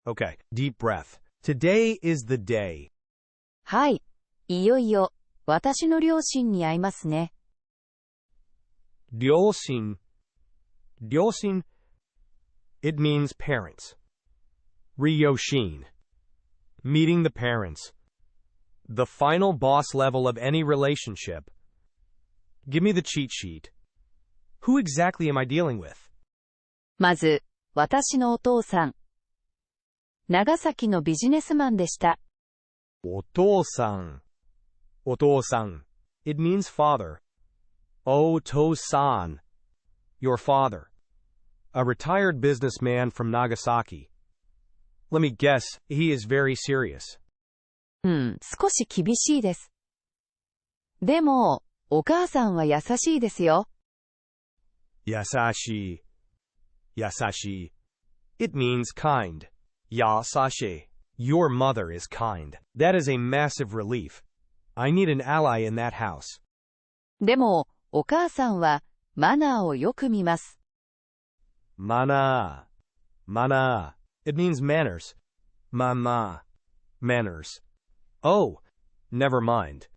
Okay, deep breath. Today is the day. はい。いよいよ、私の両親に会いますね。ryoh-sheen. ryoh-sheen. It means parents. ryoh-sheen. Meeting the parents. The final boss level of any relationship. Give me the cheat sheet. Who exactly am I dealing with? まず、私のお父さん。長崎のビジネスマンでした。お父さん。お父さん. It means father. Oh-toh-sahn. Your father. A retired businessman from Nagasaki. Let me guess, he is very serious. 少し厳しいです。でも、お母さんは優しいですよ。yah-sah-shee. yah-sah-shee. It means kind. Yah-sah-shee. Your mother is kind. That is a massive relief. I need an ally in that house. でも、お母さんは、マナーをよく見ます。mah-nah. mah-nah. It means manners. mah-nah. Manners. Oh, never mind.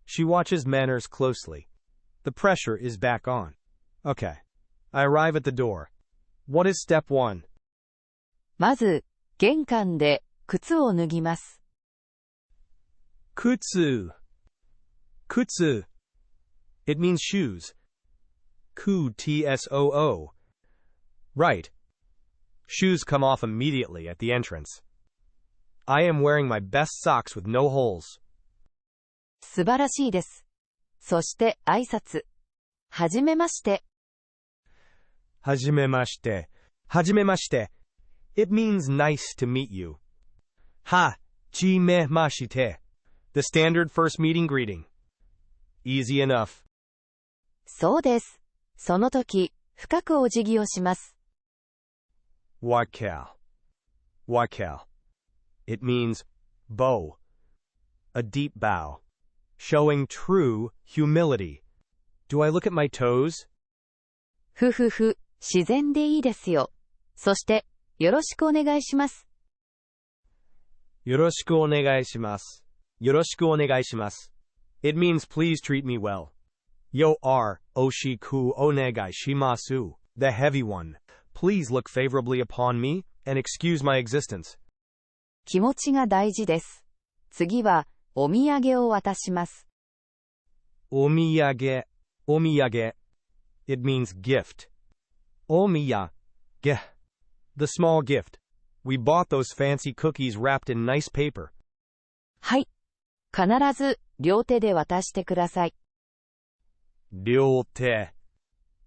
She watches manners closely. The pressure is back on. Okay. I arrive at the door. What is step one? まず、玄関で靴を脱ぎます。koo-tsoo. koo-tsoo. It means shoes. Koo-tsoo. Right. Shoes come off immediately at the entrance. I am wearing my best socks with no holes. 素晴らしいです。そして挨拶。はじめまして。hah-jee-meh-mah-shee-teh. hah-jee-meh-mah-shee-teh. It means nice to meet you. hah-jee-meh-mah-shee-teh. The standard first meeting greeting. Easy enough. そうです。その時、深くお辞儀をします。wakal. wakal. It means bow. A deep bow. Showing true humility. Do I look at my toes? ふふふ、自然でいいですよ。そして、よろしくお願いします。よろしくお願いします。よろしくお願いします。It means please treat me well. Yo are, oshiku onegai shimasu, the heavy one. Please look favorably upon me, and excuse my existence. 気持ちが大事です。次は、お土産を渡します。お土産、お土産. It means gift. お土産. The small gift. We bought those fancy cookies wrapped in nice paper. はい。必ず、両手で渡してください。両手、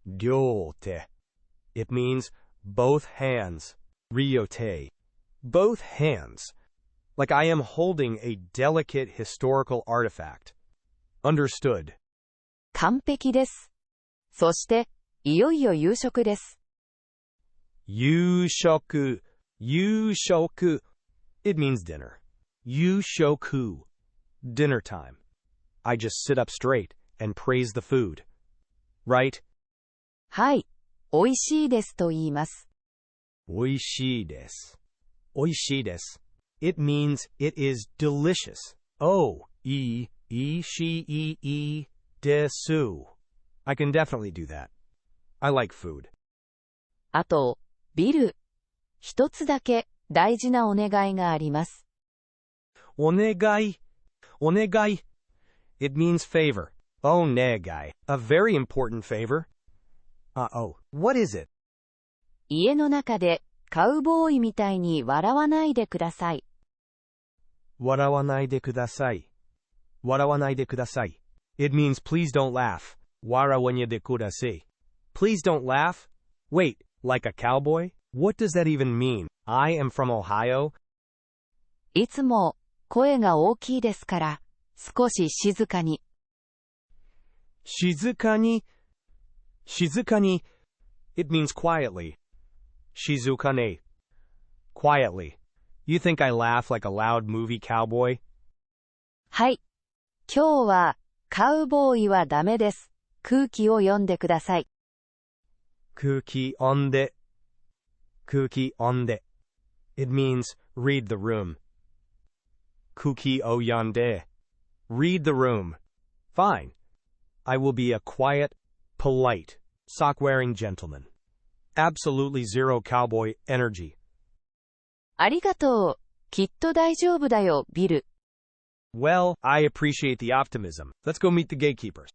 両手. It means both hands. ryoh-teh. Both hands. Like I am holding a delicate historical artifact. Understood. 完璧です。そして、いよいよ夕食です。夕食、夕食. It means dinner. 夕食. Dinner time. I just sit up straight and praise the food. Right? はい。おいしいですと言います。おいしいです。おいしいです. It means it is delicious. O-E-E-she-e-e desu. I can definitely do that. I like food. あと、ビル。一つだけ大事なお願いがあります。お願い。お願い. It means favor. お願い. A very important favor. What is it? 家の中でカウボーイみたいに笑わないでください。笑わないでください。笑わないでください. It means please don't laugh. 笑わないでください. Please don't laugh? Wait, like a cowboy? What does that even mean? I am from Ohio. いつも声が大きいですから、少し静かに。静かに。静かに. It means quietly. 静かに. Quietly. You think I laugh like a loud movie cowboy? はい。今日は、カウボーイはダメです。空気を読んでください。空気読んで。空気読んで. It means, read the room. Kuki o yande. Read the room. Fine. I will be a quiet, polite, sock-wearing gentleman. Absolutely zero cowboy energy. ありがとう。きっと大丈夫だよ、ビル。Well, I appreciate the optimism. Let's go meet the gatekeepers.